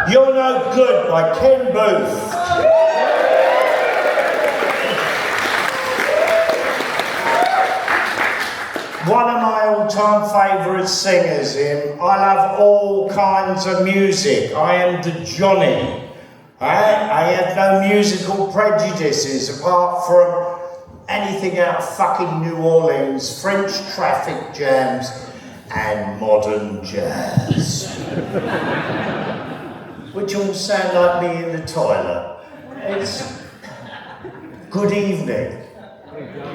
You're No Good by Ken Booth. One of my all-time favourite singers, him. I love all kinds of music. I am the Johnny. I have no musical prejudices apart from anything out of fucking New Orleans, French traffic jams, and modern jazz. Which all sound like me in the toilet. It's good evening.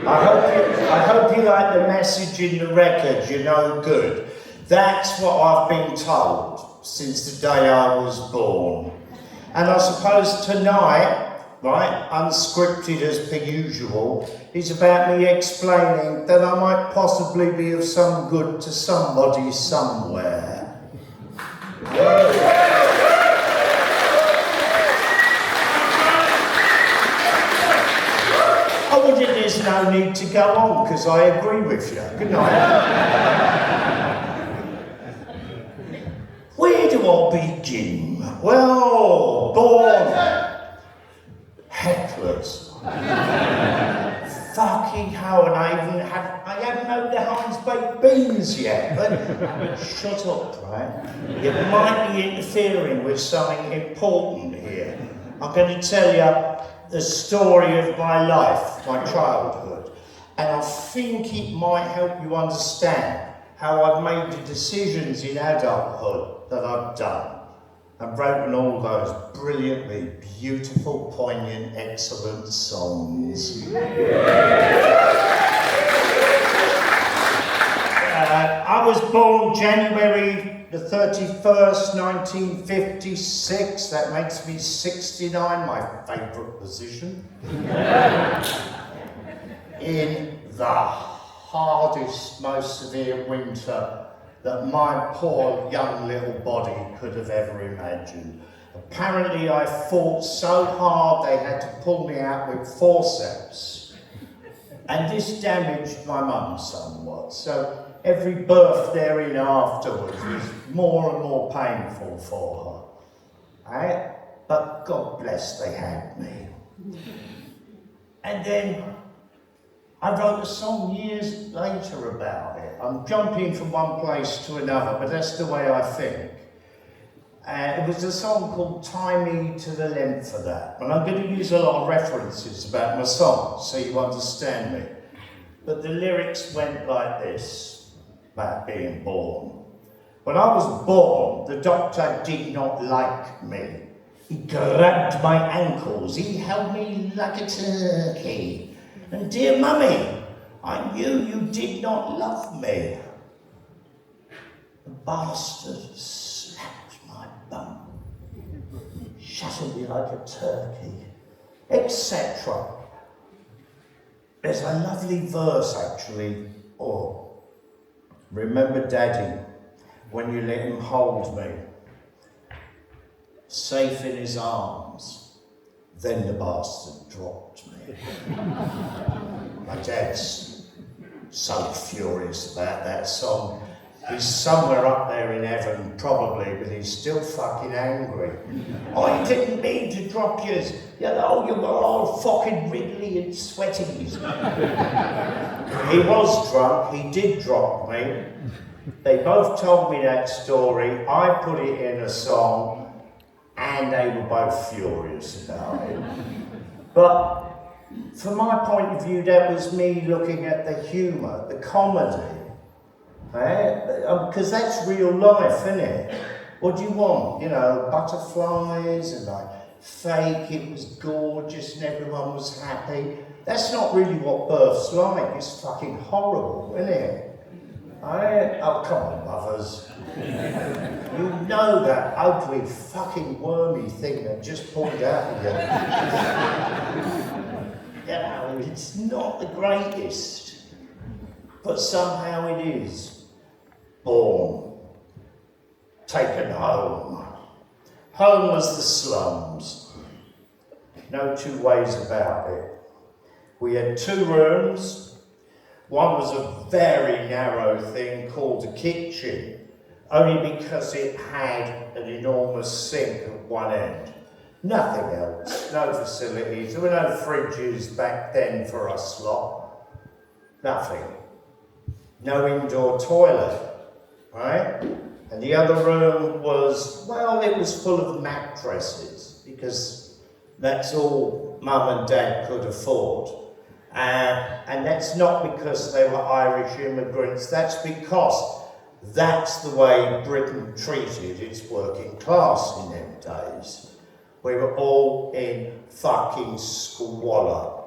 I hope you like the message in the record, You're No Good. That's what I've been told since the day I was born. And I suppose tonight, right, unscripted as per usual, is about me explaining that I might possibly be of some good to somebody somewhere. Oh, well, there's no need to go on, because I agree with you. Good night. Where do I begin? Well, born hecklers. Fucking hell, and I haven't had the Heinz baked beans yet. But shut up, right? You might be interfering with something important here. I'm going to tell you the story of my life, my childhood, and I think it might help you understand how I've made the decisions in adulthood that I've done and written all those brilliantly beautiful, poignant, excellent songs. I was born January the 31st, 1956. That makes me 69, my favourite position. In the hardest, most severe winter that my poor young little body could have ever imagined. Apparently I fought so hard they had to pull me out with forceps. And this damaged my mum somewhat. So every birth therein afterwards was more and more painful for her. Right? But God bless they had me. And then I wrote a song years later about it. I'm jumping from one place to another, but that's the way I think. It was a song called Tie Me to the Length of That. And I'm going to use a lot of references about my song, so you understand me. But the lyrics went like this, about being born. When I was born, the doctor did not like me. He grabbed my ankles, he held me like a turkey. And dear mummy, I knew you did not love me. The bastard slapped my bum, shuttled me like a turkey, etc. There's a lovely verse actually, remember Daddy, when you let him hold me, safe in his arms. Then the bastard dropped me. My dad's so furious about that song. He's somewhere up there in heaven, probably, but he's still fucking angry. I didn't mean to drop you. You know, you were all fucking wriggly and sweaty. He was drunk, he did drop me. They both told me that story. I put it in a song. And they were both furious about it. But from my point of view, that was me looking at the humour, the comedy. Because that's real life, isn't it? What do you want? You know, butterflies and like fake, it was gorgeous and everyone was happy. That's not really what birth's like. It's fucking horrible, isn't it? Oh, come on, mothers. You know that ugly, fucking wormy thing that just pulled out of you. You know, it's not the greatest, but somehow it is. Born, taken home. Home was the slums. No two ways about it. We had 2 rooms. One was a very narrow thing called a kitchen. only because it had an enormous sink at one end. Nothing else, no facilities. There were no fridges back then for us lot. Nothing. No indoor toilet, right? And the other room was, well, it was full of mattresses because that's all Mum and Dad could afford. And that's not because they were Irish immigrants, that's because that's the way Britain treated its working class in them days. We were all in fucking squalor.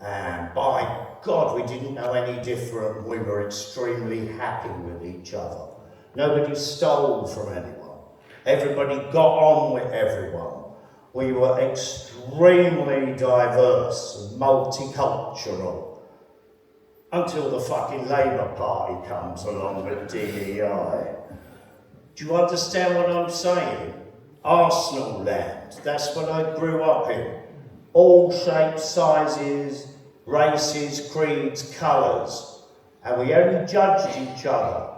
And by God, we didn't know any different. We were extremely happy with each other. Nobody stole from anyone. Everybody got on with everyone. We were extremely diverse and multicultural. Until the fucking Labour Party comes along with DEI. Do you understand what I'm saying? Arsenal land, that's what I grew up in. All shapes, sizes, races, creeds, colours. And we only judged each other,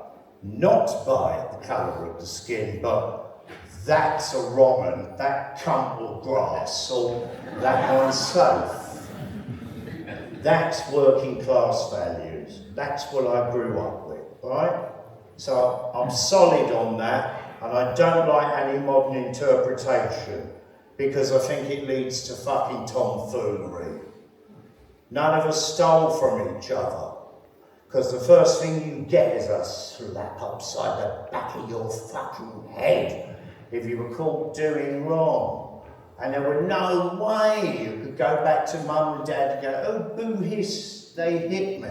not by the colour of the skin, but that's a wrong un, that cunt will grass, or that one's safe. That's working class values. That's what I grew up with, right? So I'm solid on that, and I don't like any modern interpretation because I think it leads to fucking tomfoolery. None of us stole from each other because the first thing you get is a slap upside the back of your fucking head if you were caught doing wrong. And there were no way you could go back to Mum and Dad and go, oh, boo hiss, they hit me.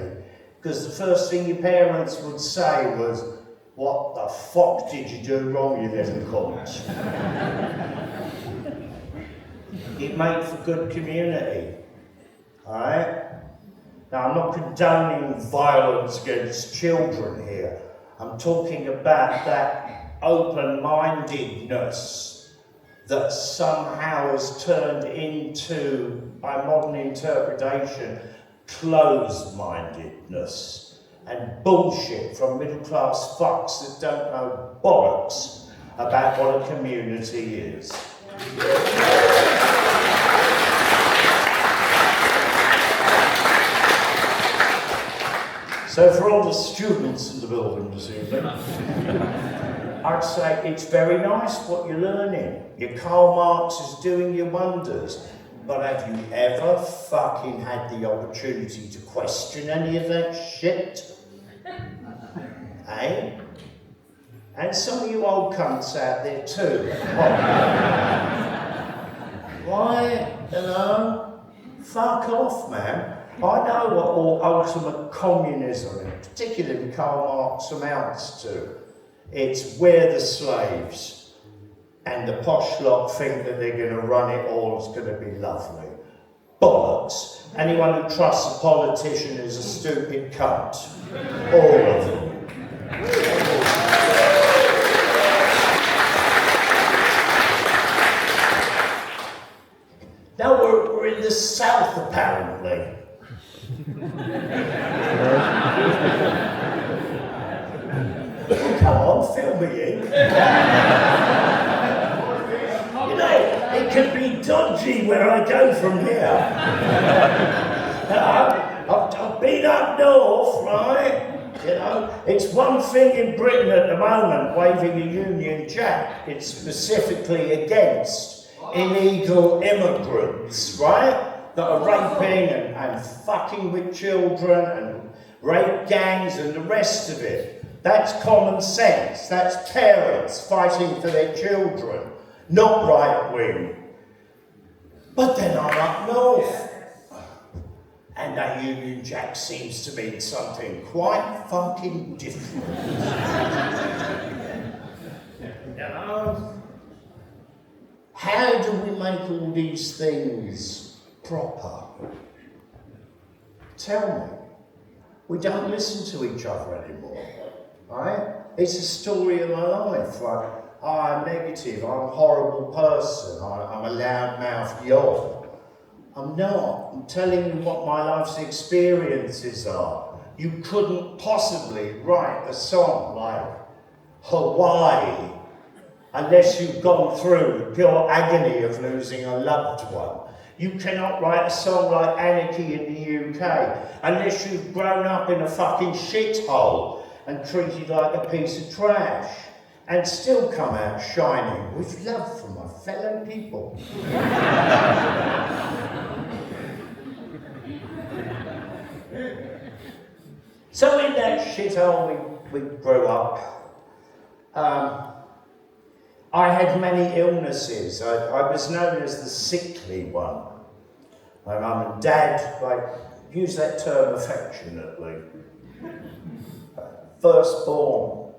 Because the first thing your parents would say was, what the fuck did you do wrong, you little cunt? It made for good community, alright? Now, I'm not condoning violence against children here. I'm talking about that open-mindedness that somehow has turned into, by modern interpretation, closed-mindedness and bullshit from middle-class fucks that don't know bollocks about what a community is. So for all the students in the building this evening, I'd say it's very nice what you're learning. Your Karl Marx is doing you wonders. But have you ever fucking had the opportunity to question any of that shit? Eh? And some of you old cunts out there too. Why, you know, fuck off, man. I know what all ultimate communism, and particularly Karl Marx, amounts to. It's we're the slaves. And the posh lot think that they're going to run it all, it's going to be lovely. Bollocks. Anyone who trusts a politician is a stupid cunt. All of them. Now we're in the south, apparently. Come on, fill me in. You know, it can be dodgy where I go from here. I've been up north, right? You know, it's one thing in Britain at the moment, waving a Union Jack. It's specifically against illegal immigrants, right? That are raping and fucking with children and rape gangs and the rest of it. That's common sense. That's parents fighting for their children, not right wing. But then I'm up north. And that Union Jack seems to mean something quite fucking different. You know? How do we make all these things proper? Tell me. We don't listen to each other anymore, right? It's a story of my life. Like, I'm negative, I'm a horrible person, I'm a loudmouth yob. I'm not. I'm telling you what my life's experiences are. You couldn't possibly write a song like, Hawaii, unless you've gone through the pure agony of losing a loved one. You cannot write a song like Anarchy in the UK unless you've grown up in a fucking shithole and treated like a piece of trash, and still come out shining with love for my fellow people. So in that shithole we grew up, I had many illnesses. I was known as the sickly one. My mum and dad, use that term affectionately. Firstborn,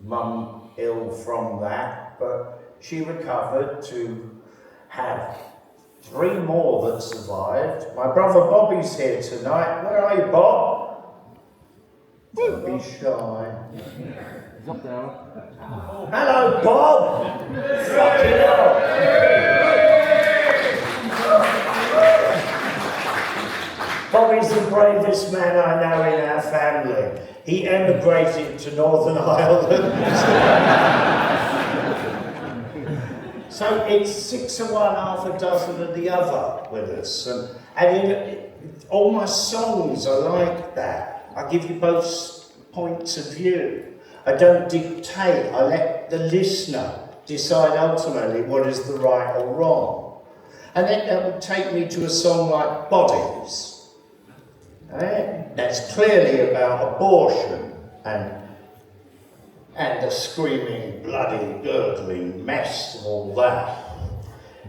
mum ill from that, but she recovered to have 3 more that survived. My brother Bobby's here tonight. Where are you, Bob? Don't be shy. He's up there. Hello, Bob! Fucking hell! Bobby's the bravest man I know in our family. He emigrated to Northern Ireland. So it's 6 of one, half a dozen of the other with us. And all my songs are like that. I give you both points of view. I don't dictate, I let the listener decide ultimately what is the right or wrong. And then that would take me to a song like Bodies. That's clearly about abortion and the screaming, bloody, gurgling mess and all that.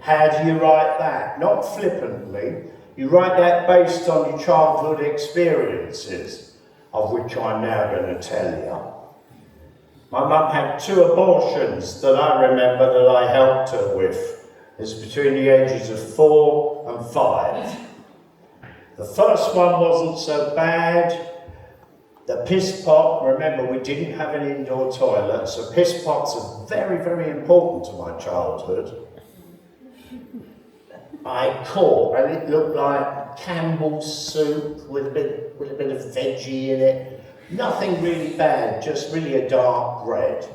How do you write that? Not flippantly. You write that based on your childhood experiences, of which I'm now going to tell you. My mum had 2 abortions that I remember that I helped her with. It's between the ages of 4 and 5. The first one wasn't so bad. The piss pot, remember we didn't have an indoor toilet, so piss pots are very, very important to my childhood. I caught, and it looked like Campbell's soup with a bit of veggie in it. Nothing really bad, just really a dark red.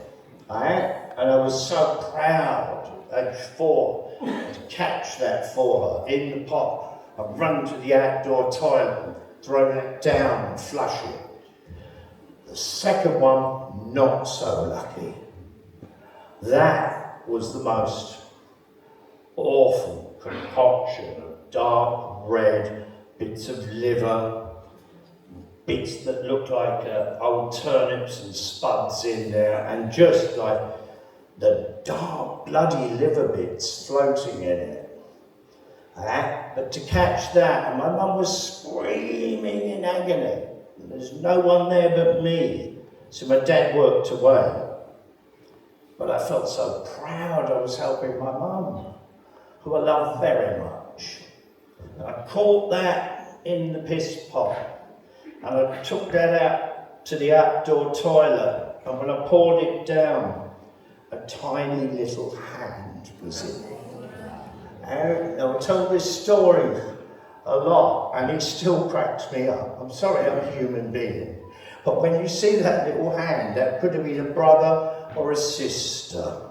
And I was so proud at 4 to catch that for her in the pot. I'd run to the outdoor toilet and throw that down and flush it. The second one, not so lucky. That was the most awful concoction of dark red bits of liver, bits that looked like old turnips and spuds in there, and just like the dark bloody liver bits floating in it. But to catch that, and my mum was screaming in agony. There's no one there but me. So my dad worked away. But I felt so proud I was helping my mum, who I love very much. And I caught that in the piss pot. And I took that out to the outdoor toilet. And when I poured it down, a tiny little hand was in it. And I've told this story a lot, and it still cracks me up. I'm sorry, I'm a human being. But when you see that little hand, that could have been a brother or a sister.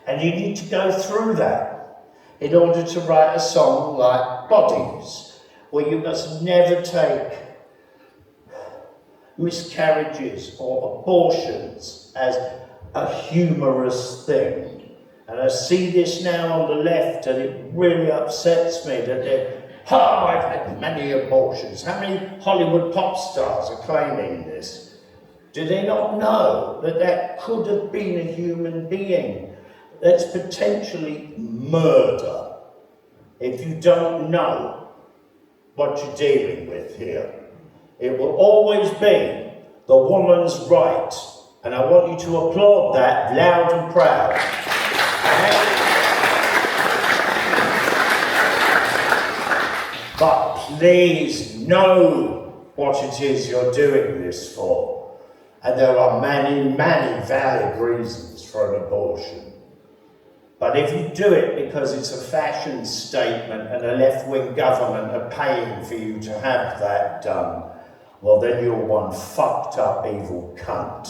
And you need to go through that in order to write a song like Bodies, where you must never take miscarriages or abortions as a humorous thing. And I see this now on the left, and it really upsets me that I've had many abortions. How many Hollywood pop stars are claiming this? Do they not know that that could have been a human being? That's potentially murder, if you don't know what you're dealing with here. It will always be the woman's right, and I want you to applaud that loud and proud. But please know what it is you're doing this for. And there are many, many valid reasons for an abortion. But if you do it because it's a fashion statement and a left-wing government are paying for you to have that done, well then you're one fucked up evil cunt.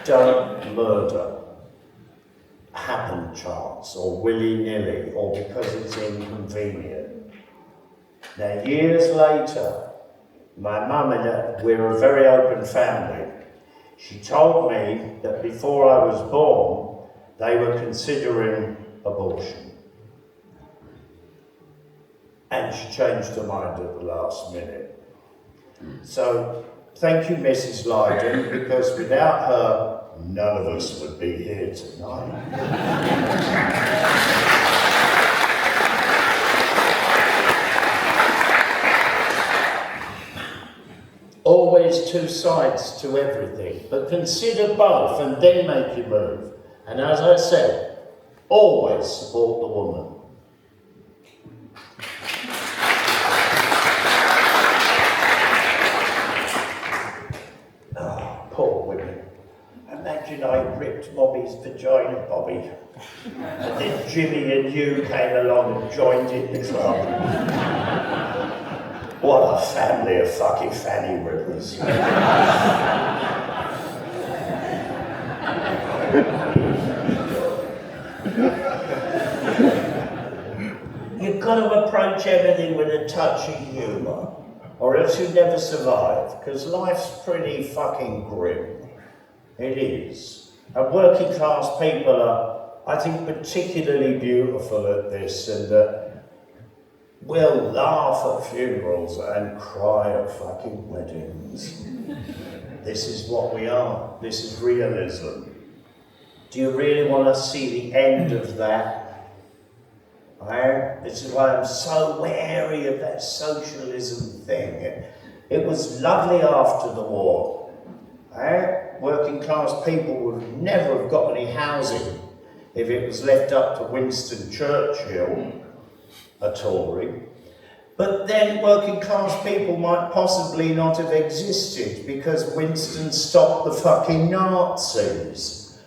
Don't murder happen chance or willy-nilly or because it's inconvenient. Now, years later, my mum and we're a very open family. She told me that before I was born, they were considering abortion. And she changed her mind at the last minute. So, thank you, Mrs. Lydon, because without her, none of us would be here tonight. Always two sides to everything, but consider both and then make your move. And as I said, always support the woman. Oh, poor women. Imagine I ripped Bobby's vagina, Bobby. And then Jimmy and you came along and joined in as well. What a family of fucking fanny rippers. You've got to approach everything with a touch of humour, or else you never survive, because life's pretty fucking grim. It is. And working class people are, I think, particularly beautiful at this, and we'll laugh at funerals and cry at fucking weddings. This is what we are. This is realism. Do you really want to see the end of that? This is why I'm so wary of that socialism thing. It was lovely after the war. Working class people would never have got any housing if it was left up to Winston Churchill, a Tory. But then working class people might possibly not have existed because Winston stopped the fucking Nazis.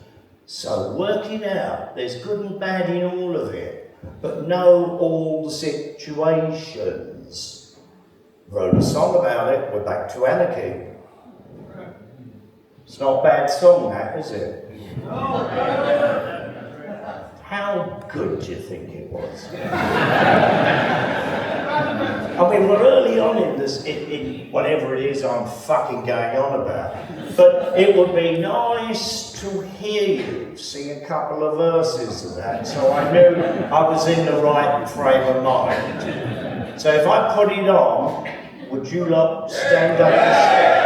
So working out, there's good and bad in all of it, but know all the situations. Wrote a song about it, we're back to anarchy. It's not a bad song, that, is it? How good do you think it was? I mean, we're early on in this, in whatever it is I'm fucking going on about. But it would be nice to hear you sing a couple of verses of that, so I knew I was in the right frame of mind. So if I put it on, would you lot stand up and sing?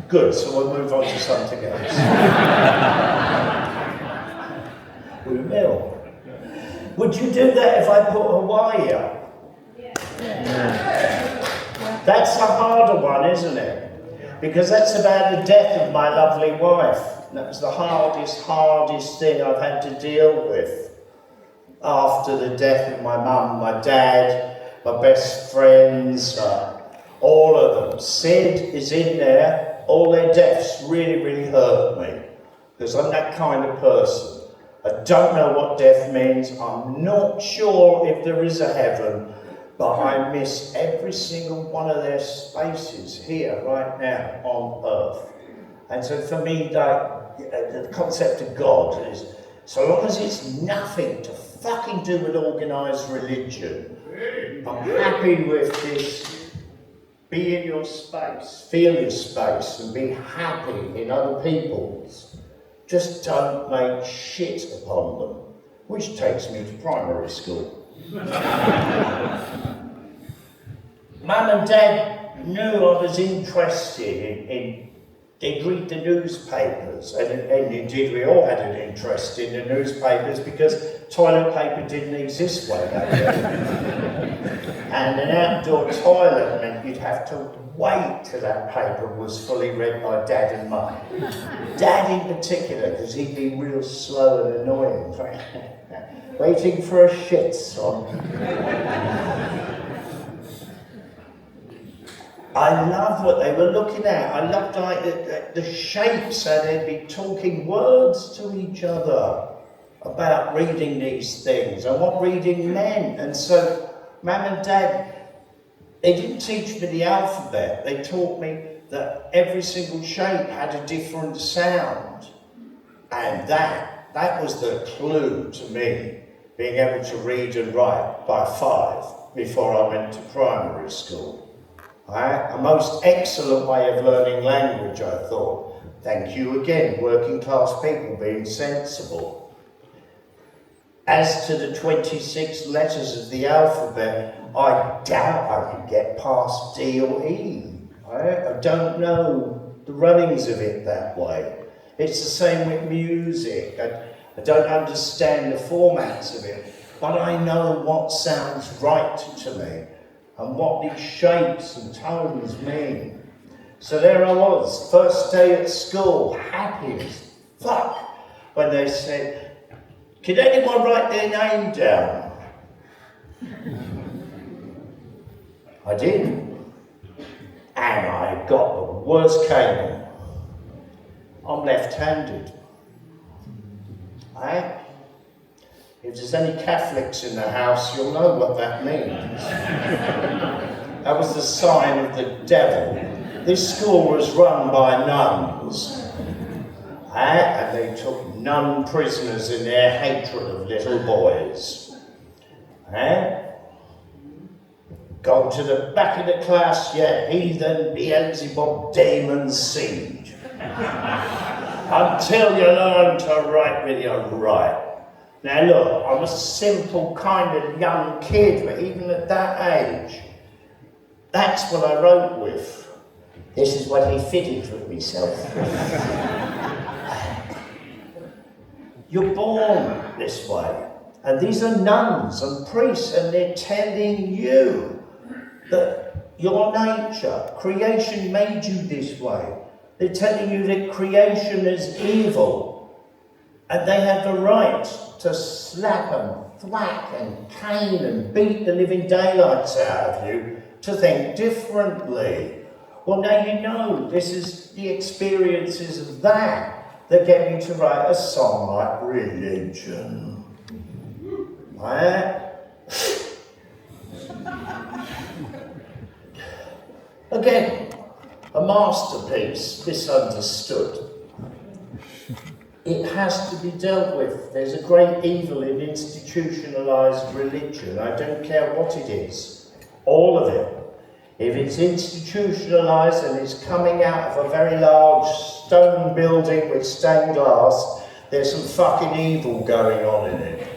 Good, so we'll move on to something else. We will. Would you do that if I put Hawaii up? Yeah. That's a harder one, isn't it? Because that's about the death of my lovely wife. That was the hardest thing I've had to deal with. After the death of my mum, my dad, my best friends, all of them. Sid is in there. All their deaths really, really hurt me. Because I'm that kind of person. I don't know what death means. I'm not sure if there is a heaven, but I miss every single one of their spaces here, right now, on Earth. And so for me, the concept of God is, so long as it's nothing to fucking do with organised religion, I'm happy with this. Be in your space, feel your space, and be happy in other people's. Just don't make shit upon them, which takes me to primary school. Mum and Dad knew I was interested in they'd read the newspapers, and indeed we all had an interest in the newspapers because toilet paper didn't exist way back then. And an outdoor toilet meant you'd have to wait till that paper was fully read by Dad and Mum. Dad in particular, because he'd be real slow and annoying, waiting for a shit song. I loved what they were looking at. I loved like the shapes, how they'd be talking words to each other about reading these things and what reading meant. And so Mum and Dad, they didn't teach me the alphabet. They taught me that every single shape had a different sound. And that was the clue to me, being able to read and write by 5 before I went to primary school. A most excellent way of learning language, I thought. Thank you again, working class people being sensible. As to the 26 letters of the alphabet, I doubt I could get past D or E. I don't know the runnings of it that way. It's the same with music. I don't understand the formats of it, but I know what sounds right to me and what these shapes and tones mean. So there I was, first day at school, happy as fuck, when they said, "Can anyone write their name down?" I did. And I got the worst caning. I'm left-handed. If there's any Catholics in the house, you'll know what that means. That was the sign of the devil. This school was run by nuns. And they took nun prisoners in their hatred of little boys. Go to the back of the class, you heathen, Beelzebub, demon, siege. Until you learn to write with your right. Now look, I'm a simple kind of young kid, but even at that age, that's what I wrote with. This is what he fitted with myself. You're born this way, and these are nuns and priests, and they're telling you that your nature, creation made you this way. They're telling you that creation is evil, and they have the right to slap and thwack and cane and beat the living daylights out of you to think differently. Well, now you know this is the experiences of that get me to write a song like Religion. Again, a masterpiece, misunderstood. It has to be dealt with. There's a great evil in institutionalised religion. I don't care what it is. All of it. If it's institutionalised and it's coming out of a very large stone building with stained glass, there's some fucking evil going on in it.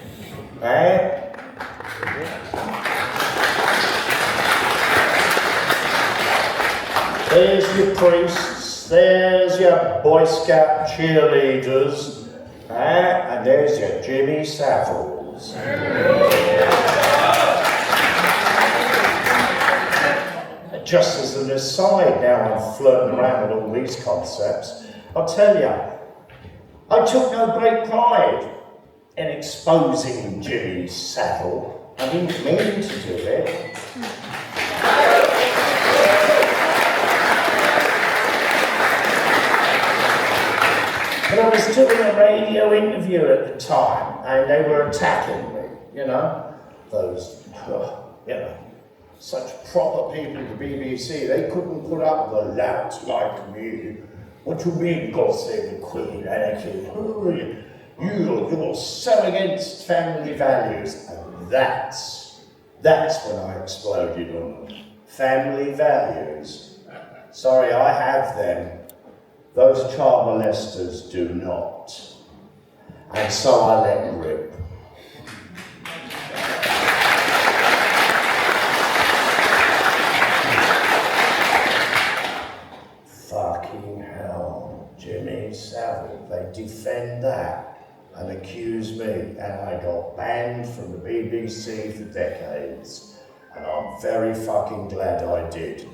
There's your priests, there's your Boy Scout cheerleaders, and there's your Jimmy Saviles. Just as an aside, now I'm flirting around with all these concepts, I'll tell you, I took no great pride in exposing Jimmy Savile. I didn't mean to do it. But I was doing a radio interview at the time, and they were attacking me, you know, those, you know, such proper people at the BBC. They couldn't put up the louts like me. What do you mean, God save the Queen, anarchy? You're so against family values. And that's when I exploded on them. Family values. Sorry, I have them. Those child molesters do not. And so I let rip. Fucking hell, Jimmy Savile. They defend that and accuse me, and I got banned from the BBC for decades. And I'm very fucking glad I did.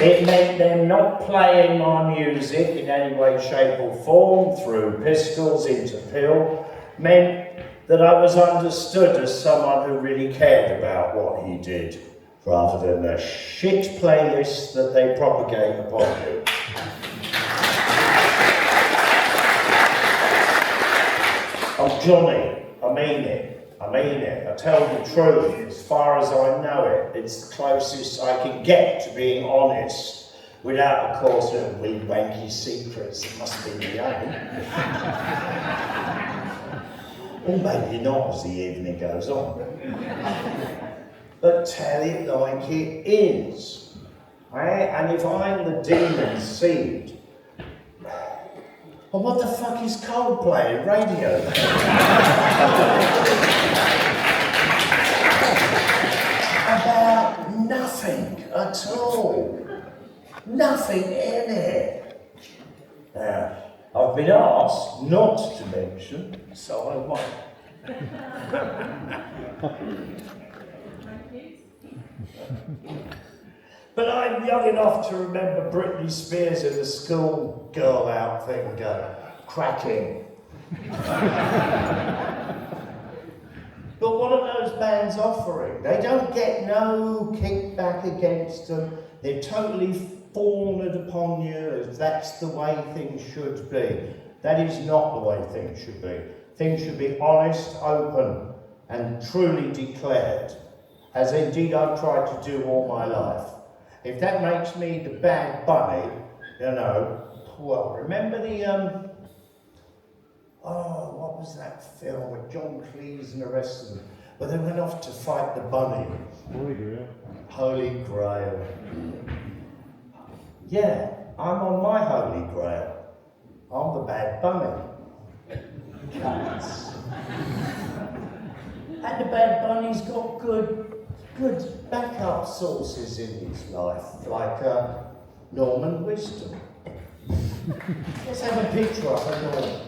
It meant them not playing my music in any way, shape or form through pistols into pill, meant that I was understood as someone who really cared about what he did, rather than the shit playlist that they propagate upon you. Johnny, I mean it. I tell the truth as far as I know it. It's the closest I can get to being honest, without, of course, wee wanky secrets that must be my own. Or maybe not as the evening goes on. But tell it like it is. Right? And if I'm the demon seed, well, what the fuck is Coldplay radio? About nothing at all. Nothing in it. Now, I've been asked not to mention, so I won't. But I'm young enough to remember Britney Spears in the school girl outfit going, cracking. But what are those bands offering? They don't get no kickback against them. They're totally fawned upon you as that's the way things should be. That is not the way things should be. Things should be honest, open, and truly declared, as indeed I've tried to do all my life. If that makes me the bad bunny, you know, well, remember the, what was that film with John Cleese and the rest of them? Well, they went off to fight the bunny. Holy Grail. Holy Grail. Yeah, I'm on my Holy Grail. I'm the bad bunny. Cats. And the bad bunny's got good backup sources in his life, like Norman Wisdom. Let's have a picture of a Norman.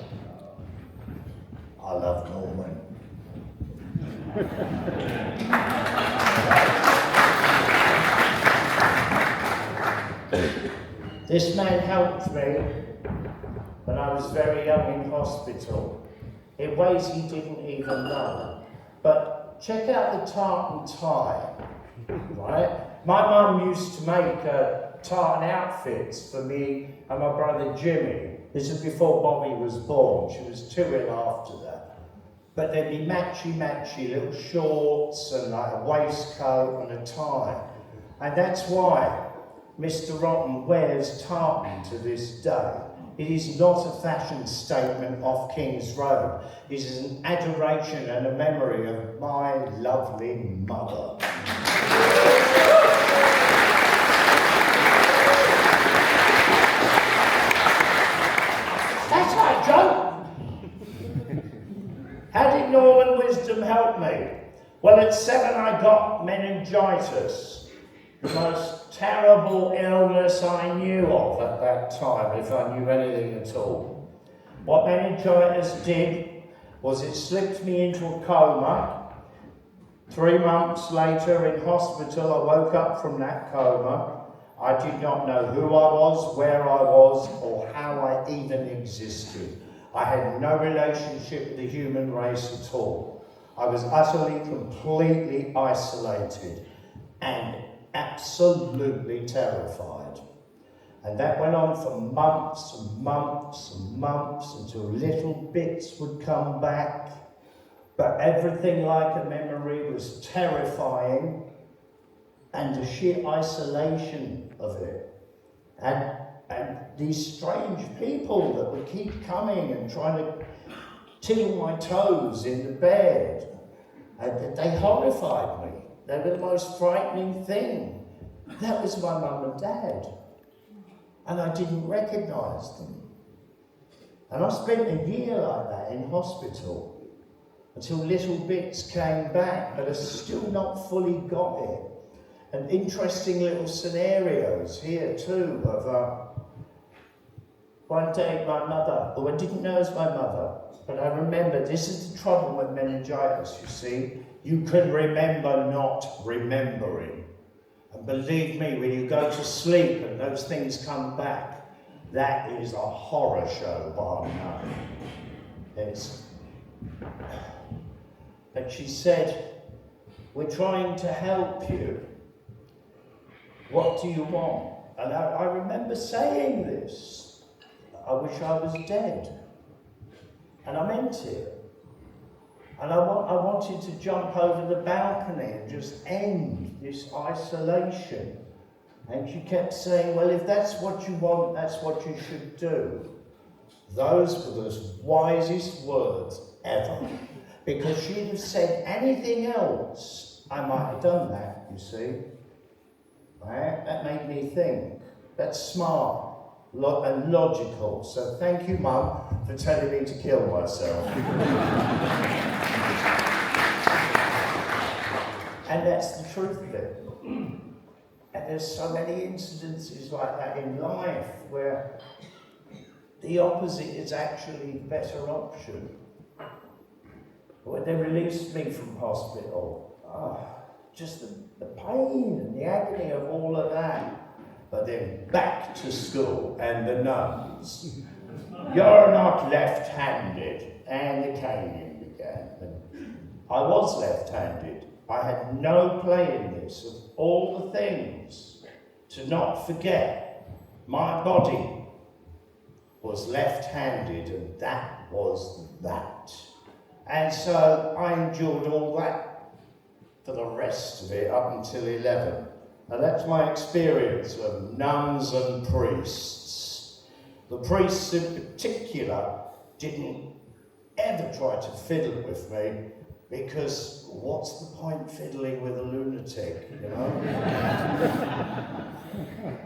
I love Norman. This man helped me when I was very young in hospital, in ways he didn't even know. But check out the tartan tie, right? My mum used to make tartan outfits for me and my brother Jimmy. This is before Bobby was born. She was 2 ill after that. But there'd be matchy little shorts and like a waistcoat and a tie. And that's why Mr. Rotten wears tartan to this day. It is not a fashion statement off King's Road. It is an adoration and a memory of my lovely mother. That's right, Joe. How did Norman Wisdom help me? Well, at 7 I got meningitis. The most terrible illness I knew of at that time, if I knew anything at all. What meningitis did was it slipped me into a coma. 3 months later in hospital, I woke up from that coma. I did not know who I was, where I was, or how I even existed. I had no relationship with the human race at all. I was utterly, completely isolated and absolutely terrified. And that went on for months and months and months until little bits would come back. But everything like a memory was terrifying, and the sheer isolation of it. And these strange people that would keep coming and trying to tickle my toes in the bed. And they horrified me. They were the most frightening thing. That was my mum and dad. And I didn't recognise them. And I spent a year like that in hospital until little bits came back, but I still not fully got it. And interesting little scenarios here too of one day my mother, who I didn't know as my mother, but I remember, this is the trouble with meningitis, you see. You can remember not remembering. And believe me, when you go to sleep and those things come back, that is a horror show, bar none. But she said, we're trying to help you. What do you want? And I remember saying this. I wish I was dead. And I meant it. And I wanted to jump over the balcony and just end this isolation. And she kept saying, well, if that's what you want, that's what you should do. Those were the wisest words ever. Because she'd have said anything else, I might have done that, you see. Right? That made me think. That's smart and logical. So thank you, Mum, for telling me to kill myself. And that's the truth of it. And there's so many incidences like that in life where the opposite is actually the better option. When they released me from hospital, just the pain and the agony of all of that. But then back to school and the nuns. You're not left-handed. And the caning began. And I was left-handed. I had no play in this. Of all the things to not forget, my body was left-handed, and that was that. And so I endured all that for the rest of it up until 11. And that's my experience of nuns and priests. The priests in particular didn't ever try to fiddle with me, because what's the point fiddling with a lunatic, you know?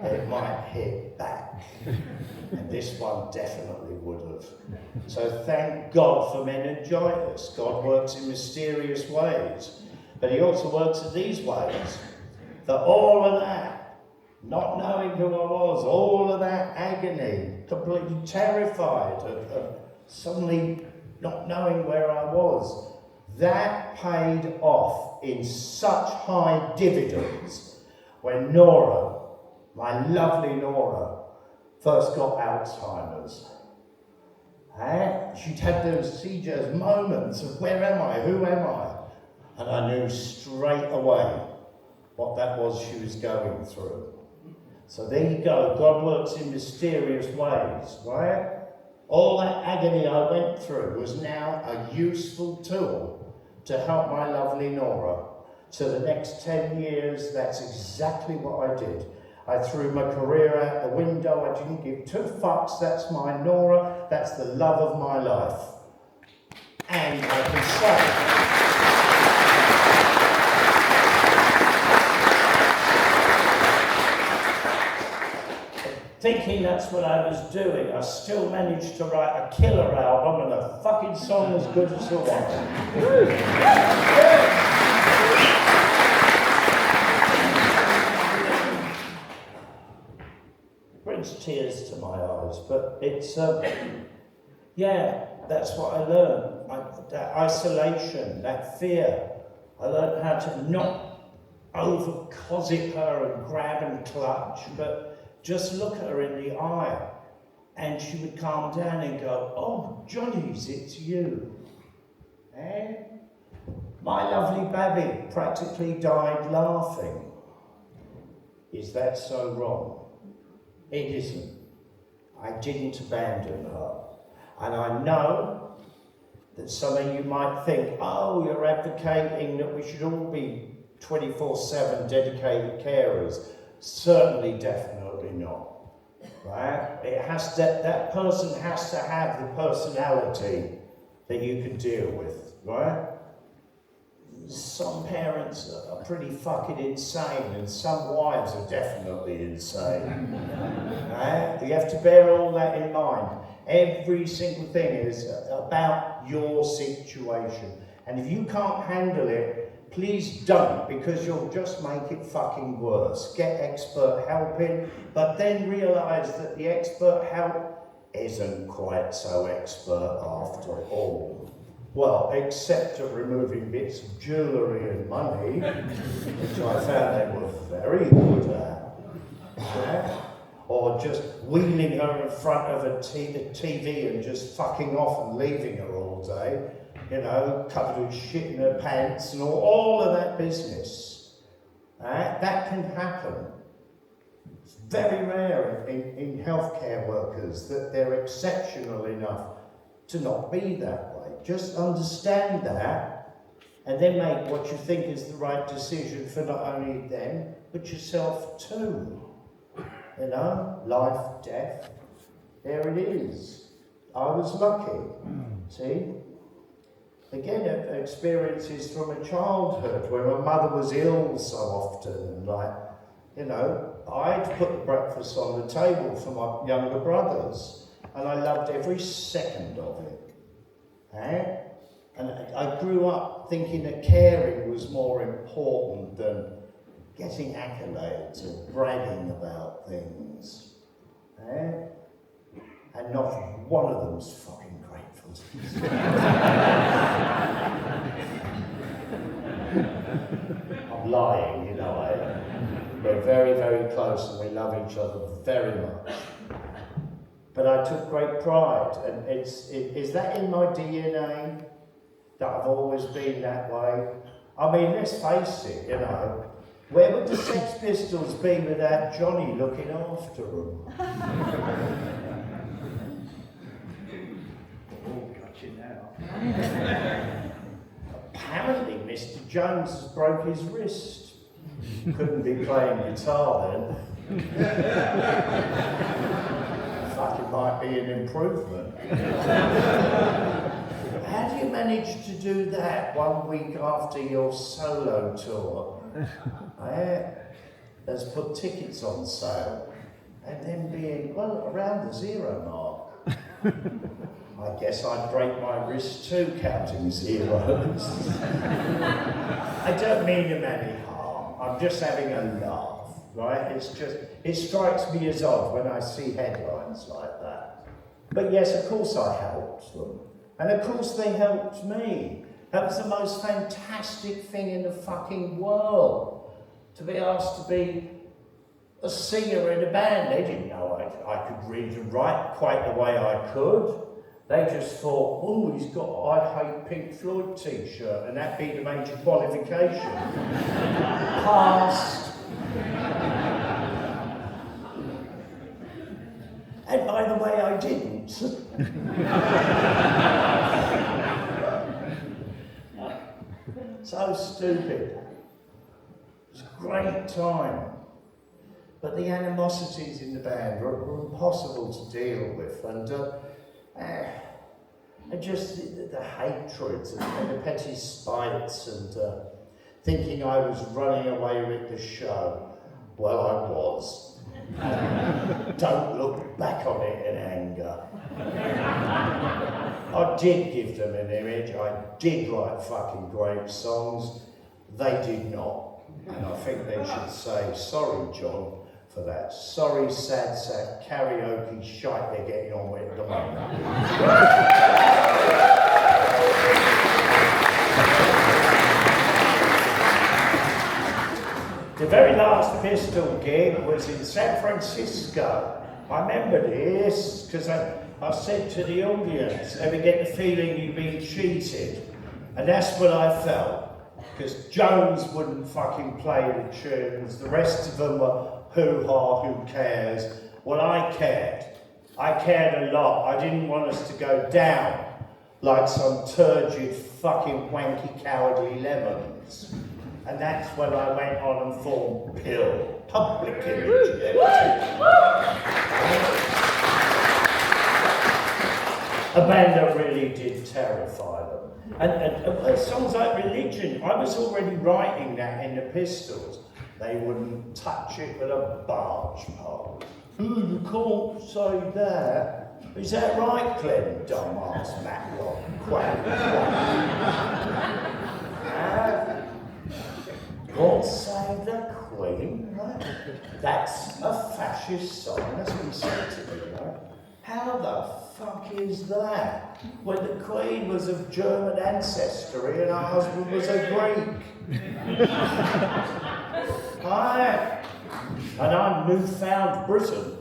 It might hit back. And this one definitely would have. So thank God for meningitis. God works in mysterious ways. But he also works in these ways. That all of that, not knowing who I was, all of that agony, completely terrified of suddenly not knowing where I was, that paid off in such high dividends when Nora, my lovely Nora, first got Alzheimer's. She'd had those moments of where am I, who am I? And I knew straight away what that was she was going through. So there you go, God works in mysterious ways, right? All that agony I went through was now a useful tool to help my lovely Nora. So the next 10 years, that's exactly what I did. I threw my career out the window, I didn't give two fucks, that's my Nora, that's the love of my life. And I can say, thinking that's what I was doing, I still managed to write a killer album and a fucking song as good as the one. Brings tears to my eyes, but it's, yeah, that's what I learned. That isolation, that fear. I learned how to not over-cosset her and grab and clutch, but just look at her in the eye, and she would calm down and go, oh, Johnny's, it's you. And my lovely Babby practically died laughing. Is that so wrong? It isn't. I didn't abandon her. And I know that some of you might think, oh, you're advocating that we should all be 24/7 dedicated carers. Certainly, definitely not. Right? It has to, that person has to have the personality that you can deal with, right? Some parents are pretty fucking insane, and some wives are definitely insane. Right? You have to bear all that in mind. Every single thing is about your situation. And if you can't handle it, please don't, because you'll just make it fucking worse. Get expert help in, but then realise that the expert help isn't quite so expert after all. Well, except at removing bits of jewellery and money, which I found they were very good at. Yeah? Or just wheeling her in front of a TV and just fucking off and leaving her all day. You know, covered with shit in her pants and all of that business. That can happen. It's very rare in healthcare workers that they're exceptional enough to not be that way. just understand that, and then make what you think is the right decision for not only them, but yourself too. You know, life, death, there it is. I was lucky, see? Again, experiences from a childhood where my mother was ill so often, and like, you know, I'd put the breakfast on the table for my younger brothers, and I loved every second of it. Eh? And I grew up thinking that caring was more important than getting accolades and bragging about things. Eh? And not one of them's fucking grateful to me. I'm lying, you know. We're very, very close and we love each other very much. But I took great pride, and is that in my DNA? That I've always been that way? I mean, let's face it, you know, where would the Sex Pistols be without Johnny looking after them? Oh, got you now. Apparently, Mr. Jones has broke his wrist. Couldn't be playing guitar then. Fucking might be an improvement. How do you manage to do that 1 week after your solo tour? Let's put tickets on sale, and then being, well, around the 0 mark. I guess I'd break my wrist too, counting zeros. I don't mean him any harm, I'm just having a laugh, right? It strikes me as odd when I see headlines like that. But yes, of course I helped them. And of course they helped me. That was the most fantastic thing in the fucking world. To be asked to be a singer in a band. They didn't know I could read and write quite the way I could. They just thought, oh, he's got a I Hate Pink Floyd t-shirt, and that be the major qualification. Passed. And by the way, I didn't. So stupid. It was a great time. But the animosities in the band were impossible to deal with, and just the hatreds and the petty spites and thinking I was running away with the show. Well, I was. Don't look back on it in anger. I did give them an image, I did write fucking great songs, they did not. And I think they should say, sorry John, for that sorry sad sack karaoke shite they're getting on with at the moment. The very last Pistol gig was in San Francisco. I remember this because I said to the audience, ever get the feeling you've been cheated? And that's what I felt. Because Jones wouldn't fucking play the tunes, the rest of them were hoo-ha, who cares? Well, I cared. I cared a lot. I didn't want us to go down like some turgid, fucking wanky, cowardly lemons. And that's when I went on and formed PIL, Public Image Ltd. A band that really did terrify them. And songs like Religion, I was already writing that in the Pistols. They wouldn't touch it with a barge pole. Ooh, you can't say that. Is that right, Clem? Dumbass, Matlock, quack, God Save the Queen, right? That's a fascist song, that's what he said to me, right? How the fuck is that? When the Queen was of German ancestry and her husband was a Greek. And I'm newfound Britain.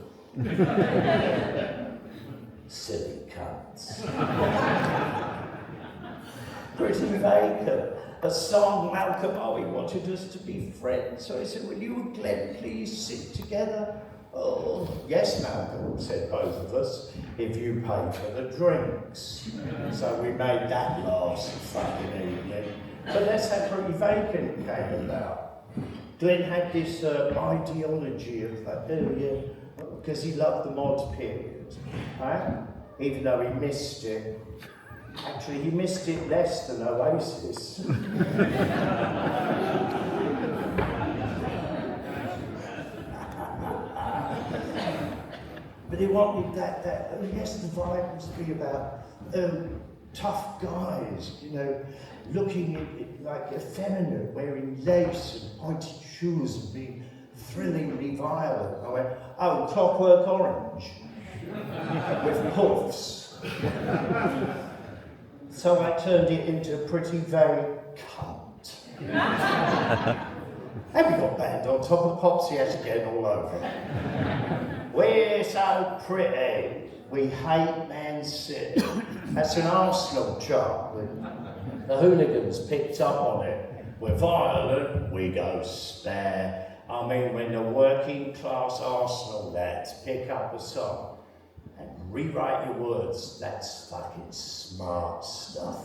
Silly cunts. Pretty vacant. A song Malcolm Owen wanted us to be friends, so he said, will you and Glenn please sit together? Oh, yes, Malcolm, said both of us, if you pay for the drinks. So we made that last fucking evening. But that's how Pretty Vacant came about. Glenn had this ideology of like, oh yeah, because he loved the mod period, right? Even though he missed it. Actually, he missed it less than Oasis. But he wanted that, yes, the vibe was to be about tough guys, you know, looking like effeminate, wearing lace and pointed shoes and being thrillingly violent. I went, oh, Clockwork Orange, with puffs. So I turned it into Pretty Very Cunt. And we got banned on top of the pops yet again all over. We're so pretty, we hate Man City. That's an Arsenal chart. The hooligans picked up on it. We're violent, we go spare. I mean, when the working class Arsenal lads pick up a song and rewrite your words, that's fucking smart stuff.